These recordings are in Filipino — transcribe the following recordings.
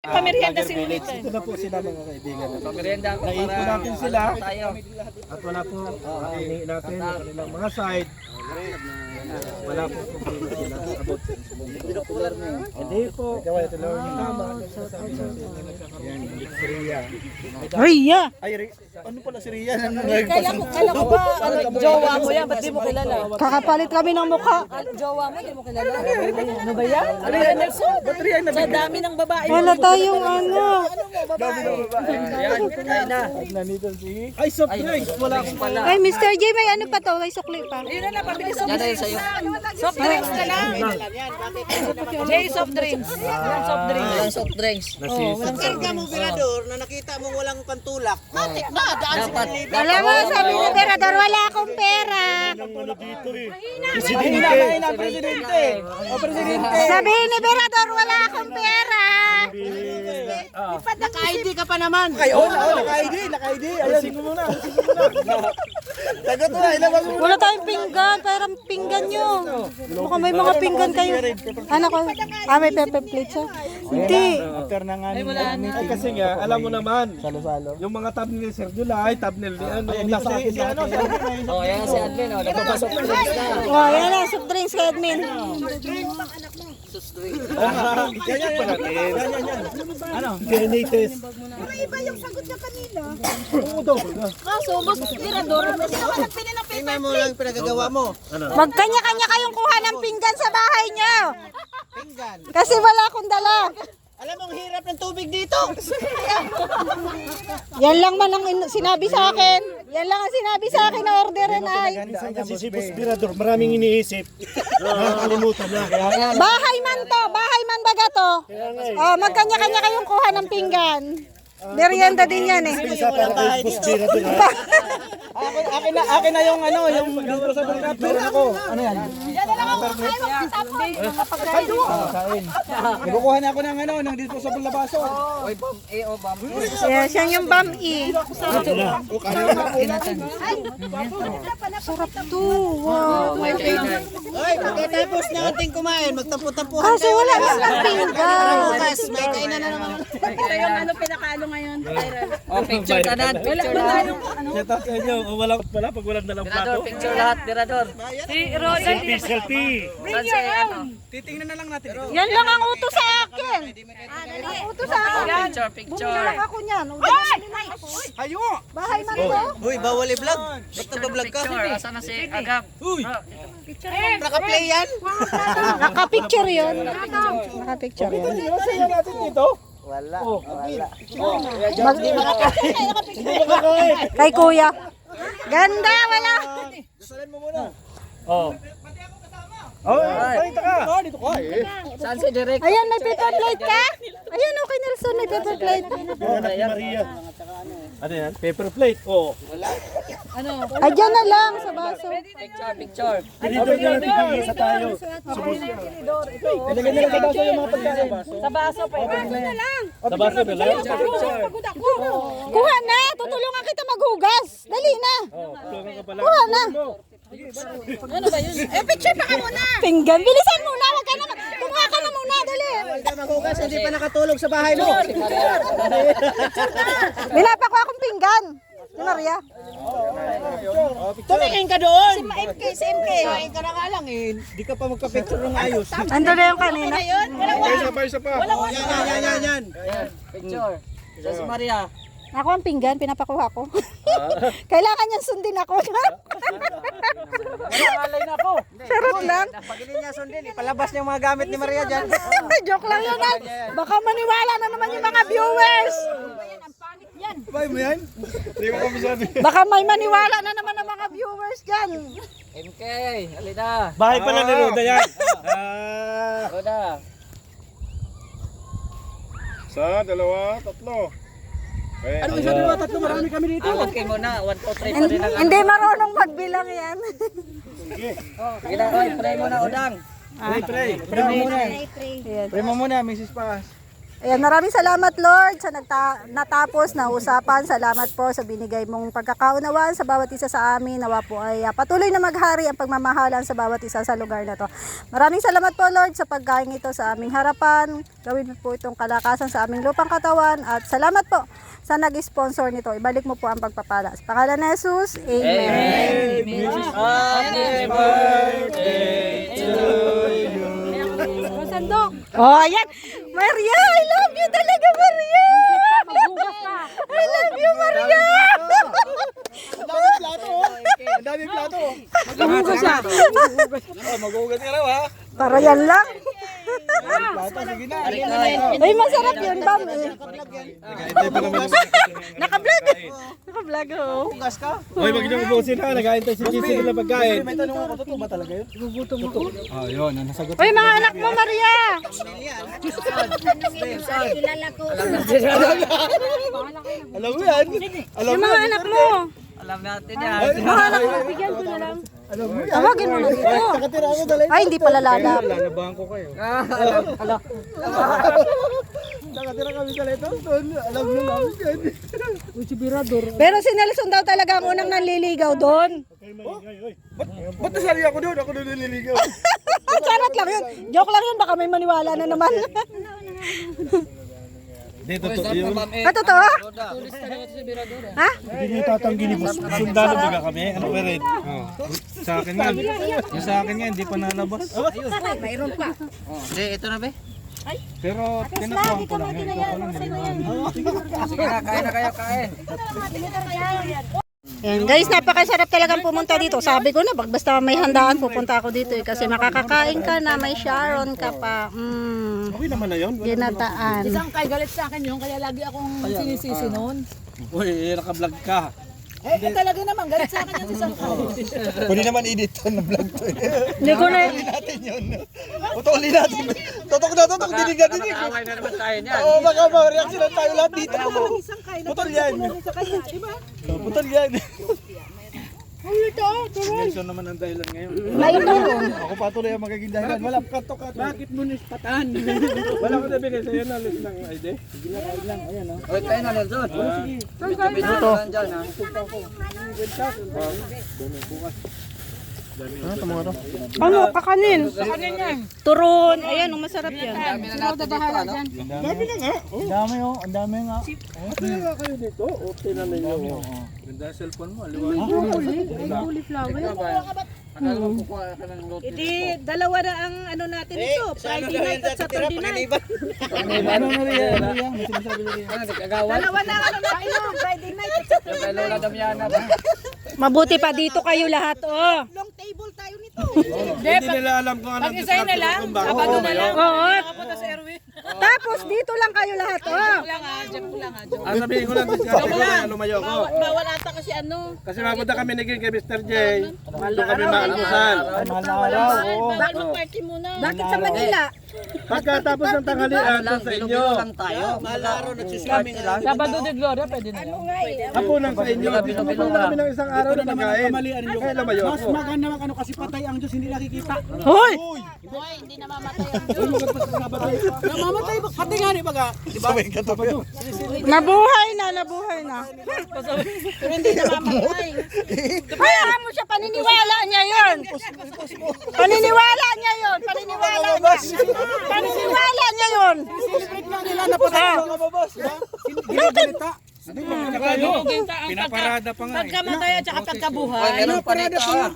Pamerienda si Village. Ito na po sila mga kaibigan. Pamerienda ko Naipo natin sila. tayo. At wala po hinihingi natin ang kanilang mga side. Wala po problema sila about sa hindi po. Kaya ito lang yung tama. Yan, Ria. Ria! Ay, ano pala si Ria? Kala ko ba, jowa mo yan, ba't di mo kilala? Kakapalit kami ng mukha. Jowa mo, di mo kilala? Ano ba yan? Ano yan, Nelson? Ba't Ria na Sa dami ng babae. Wala tayong ano. Ayan, tayo na. nandito si... Ay, soft drinks! Wala akong pala. Ay, Mr. J, may ano pa to? May sukli pa. Ayun na, pabilis mo. Yan na yun sa'yo. Soft drinks ka na. Jay, soft drinks. Yan, soft drinks. Ayan, soft drinks. Karga mo, Berador, na nakita mo walang pantulak. Matik na, daan sa Dapat, Manila. Alam mo, sabi ni Berador, wala akong pera. Mahina, presidente! O, presidente! Sabi ni Berador, wala akong pera. Naka-ID ka pa naman. Ay, naka-ID. Ayun. Sino muna. Sagot na, ilabas mo. Wala tayong pinggan. Parang pinggan nyo. Mukhang may mga pinggan kayo. Ano ko? May paper plate siya. Hindi. After na nga ay kasi nga, alam mo naman, yung mga thumbnail ni Sir July, thumbnail ni ano, yung nasa akin sa akin. oh, yan si Admin, oh. Nagpapasok drinks na. Oh, yan na. Soft drinks kay admin. Yan pa natin. Ano? DNA test. Kaso, boss, Mirador, kasi naman nagpili ng Tingnan mo lang pinagagawa mo. Magkanya-kanya kayong kuha ng pinggan sa bahay nyo. Pinggan. Kasi wala akong dala. Alam mo, ang hirap ng tubig dito. Yan lang man ang sinabi sa akin. Yan lang ang sinabi sa akin na orderin ay. Kasi si Boss Birador, maraming iniisip. Nakakalimutan na. Bahay man to. Bahay man baga to. Oh, magkanya-kanya kayong kuha ng pinggan. Merienda din yan eh. Isa para kay Boss Birador. Akin na yung ano, yung disposable cup. Meron ako. Ano yan? Kain. Nakukuha na ako ng ano, ng disposable na baso. Oy, bam, oh, bam. Yes, yan yung bam-i. Sarap to. Wow. May kainan. Oy, pagkatapos natin kumain, magtampo-tampuhan Kasi wala lang ng pinggan. bukas. May kainan na naman. Ito yung ano pinakaano ngayon. Oh, picture tanan, picture lahat. Shout out sa inyo. Wala pag walang dalang Mirador, plato. picture lahat, Mirador. Si Roland. Selfie. Saan si, ano? Titingnan na lang natin. Yan lang ang utos sa akin. Ang utos sa akin. Picture, Bumili picture. lang ako niyan. Ayo! Bahay man to. Uy, bawal i-vlog. Ba't nag-vlog ka? Picture, asan na si Agap? Uy! Naka-play yan? Nakapicture yun. Nakapicture yun. Ano sa'yo natin dito? Wala. Kay kuya. Ganda, wala. Dasalan mo muna. Oh. Oh, dito ka. Dito ka eh. Saan si Direk? Ayan, may paper plate ka? Ayan, okay Nelson, may paper plate. Anak ni Maria. Ano yan? Paper plate. Oh. Ay, dyan na lang sa baso. Picture, picture. Dito na natin isa tayo. Ilagay na lang sa baso yung mga pagkain. Sa baso pa. Sa baso ba lang? Kuha na, tutulungan kita maghugas. Dali na. Oh, tulungan ka pala. Kuha na. Ano ba yun? Picture pa ka muna. Pinggan, bilisan muna. Wag ka na. Kumuha ka na muna, dali. Magugas, hindi pa nakatulog sa bahay mo. Binapakuha akong pinggan. Si Maria. Tumingin ka doon. Si MK. Tumingin ka na nga lang eh. Di ka pa magka-picture ng ayos. Ando na yung kanina. Isa pa. Oh, yan. Picture. Saan si Maria? Ako ang pinggan, pinapakuha ko. Kailangan niyang sundin ako. Malay na po. Sarap lang. Pag hindi niya sundin, ipalabas niya yung mga gamit ni Maria dyan. Joke lang yun. Ay. Baka maniwala na naman yung mga viewers. Bay mo yan? Hindi ko kami sabi. Baka may maniwala na naman ang mga viewers dyan. MK, halina. Bahay pala ni Roda yan. Roda. Isa, dalawa, tatlo. Okay, Ano isa, dalawa, tatlo, marami kami dito. Okay mo na, 1, 2, 3 pa rin ang Hindi marunong magbilang yan. Sige na, oy, pray mo na, Udang. Pray mo muna. Pray mo muna, Mrs. Paz. Ayan, maraming salamat Lord sa natapos na usapan. Salamat po sa binigay mong pagkakaunawaan sa bawat isa sa amin. Nawa po ay patuloy na maghari ang pagmamahalan sa bawat isa sa lugar na to. Maraming salamat po Lord sa pagkain ito sa aming harapan. Gawin mo po itong kalakasan sa aming lupang katawan. At salamat po sa nag-sponsor nito. Ibalik mo po ang pagpapala. Sa pangalan ni Jesus, Amen. Happy birthday to you. Sandok. Oh, ayan. Maria, I love you talaga, Maria. I love you, Maria. Ang daming plato, oh. Ang daming plato, oh. Maghugas siya. Maghugas ka raw, ha? Para yan lang. Plato, sige na. Ay, masarap yun, Bam. Nag-aintay pa naman. Naka-vlog. Naka-vlog, oh. Hugas ka? Hoy, wag niyo ubusin ha. Nag-aintay si Gigi na pagkain. May tanong ako, totoo ba talaga yun? Gugutom ako. Ah, yun. Nasagot. Uy, mga anak mo, Maria. Alam mo yan? Alam Yung mo mga yan? anak mo. Alam natin yan. Mga anak mo, bigyan ko na lang. Alam mo yan? Tawagin mo na dito. Nakatira ako dali. Ay, hindi pala lalap. Lalabahan ko kayo. Nakatira kami sa leto. Alam mo namin yan. Pero si Nelson daw talaga ang unang nanliligaw doon. Ba't nasali ako doon? Ako doon nililigaw. Charot lang yun. Joke lang yun. Baka may maniwala na naman. Hindi, totoo yun. Totoo? Ha? Hindi niyo tatanggi ni Boss. Sundalo baga kami. Ano ba rin? Sa akin nga. Yung sa akin nga, hindi pa nalabas. Hindi, ito na ba? Pero tinakuhan ko lang yun. Ito ko lang nililigaw. Sige na, kain na kayo, kain. Yan guys, napakasarap talagang pumunta dito. Sabi ko na, basta may handaan pupunta ako dito eh. Kasi makakakain ka na, may Sharon ka pa. Okay naman na yun. Ginataan. Isang kay galit sa akin yun, kaya lagi akong sinisisi noon. Uy, naka-vlog ka. Talaga naman, galit sa akin yung isang kay. Pwede naman edit to na vlog to. Hindi ko na. Natin yun. Putulin natin. Totok na totok. Dinig na dinig. Away na naman tayo niyan. Oo, baka ma-reaction na tayo lahat dito. Putol yan. Putol yan. Nelson naman ang dahilan ngayon. Ako patuloy ang magiging dahilan. Wala kato-kato. Bakit mo nispatan? Wala ko sabihin sa'yo na list ng ID. Sige lang, ayun lang. Ayan o. Uy, tayo na, Nelson. Ito. Dyan, ha? Ano? Kakanin. Turon. Ayan, masarap yan. Kami na natin dito, ano? Dami na nga. Ang dami o. Ang dami nga. Okay na kayo dito. Okay na ninyo. Ganda cellphone mo. Akala mo kukuha ka ng lotus ko. Dalawa na ang ano natin ito, Friday night at Saturday night. Ano na rin? May sinasabi na rin. Ano, nagkagawan? Dalawa na ang ano natin ito, Friday night at Saturday Yung kay Lola Damiana ba? Mabuti pa dito kayo lahat, oh. long table tayo nito. Hindi nila alam kung ano. Pag-isay na lang, Sabado na lang. Oo. Nakapunta sa Erwin. Tapos dito lang kayo lahat, oh. Diyan ko lang ha, joke. Ang sabihin ko lang, discount ko lang, lumayo ko. Bawal ata kasi ano. Kasi mapunta kami naging kay Mr. J. Doon kami maalamusan. Mahal na araw, oo. Bakit mag-party muna? Bakit sa Manila? Pagkatapos ng tanghalian, doon sa inyo. Bilo-bilo lang tayo. Malaro, nagsuswimming lang. Sabado de Gloria, pwede na yan. Hapunan sa inyo. Hapunan kami ng isang araw na pagkain. Kaya lumayo ako. Mas maganda mag ano kasi patay ang Diyos, hindi nakikita. Hoy! Hoy, hindi namamatay ang Namamatay ba? Pati nga ni baga. Diba? Nabuhay na. Pero hindi namamatay. Hayaan mo siya, paniniwala niya yun. Paniniwala niya yun. Paniniwala niya yun. Celebrate lang nila na patay ang mga babas. Ginagalita. Pinaparada pa nga. Pagkamatay at saka pagkabuhay. Uy, meron pa dito, ha?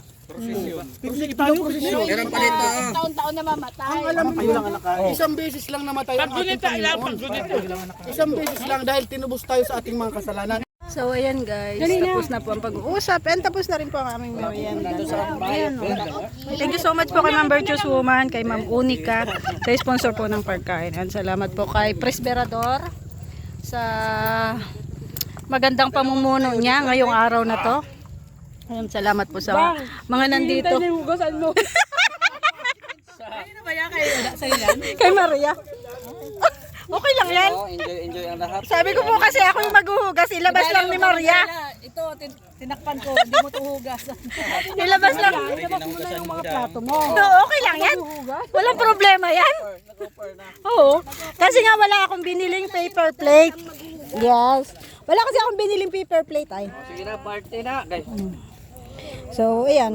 Picnic tayo prosesyon. Meron pa dito, ha? Taon-taon namamatay. Alam mo, isang beses lang namatay ang ating Panginoon. Isang beses lang dahil tinubos tayo sa ating mga kasalanan. So ayan guys, tapos na po ang pag-uusap and tapos na rin po ang aming merienda. Ayan, thank you so much po kay Ma'am Virtuous Woman, kay Ma'am Unica, kay sponsor po ng pagkain. And salamat po kay Presberador sa magandang pamumuno niya ngayong araw na to. Ayan, salamat po sa mga nandito. Ano ba yan kayo? Sa'yo yan? Kay Maria. Okay lang yan. Oo, enjoy ang lahat. Sabi ko po kasi ako yung maghuhugas, ilabas lang ni Maria. ito, tinakpan ko, hindi mo tuhugas. Nilabas lang. Ilabas mo na yung mga plato mo. Okay lang yan. Walang problema yan. Oo. Kasi nga wala akong biniling paper plate. Yes. Wala kasi akong biniling paper plate ay. Sige na, party na. Guys. So, ayan.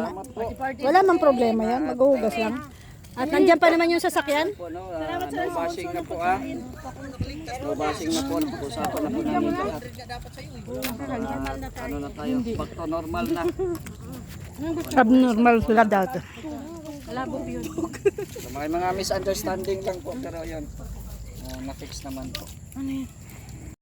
Wala mang problema yan. Maghuhugas lang. At nandiyan pa naman yung sasakyan. Po, no, no bashing na po ah. No bashing na po. Pag-usapan na po namin lahat. Ano na tayo? Back to normal na. Abnormal sila dati. So, may mga misunderstanding lang po pero yun. Na-fix naman po.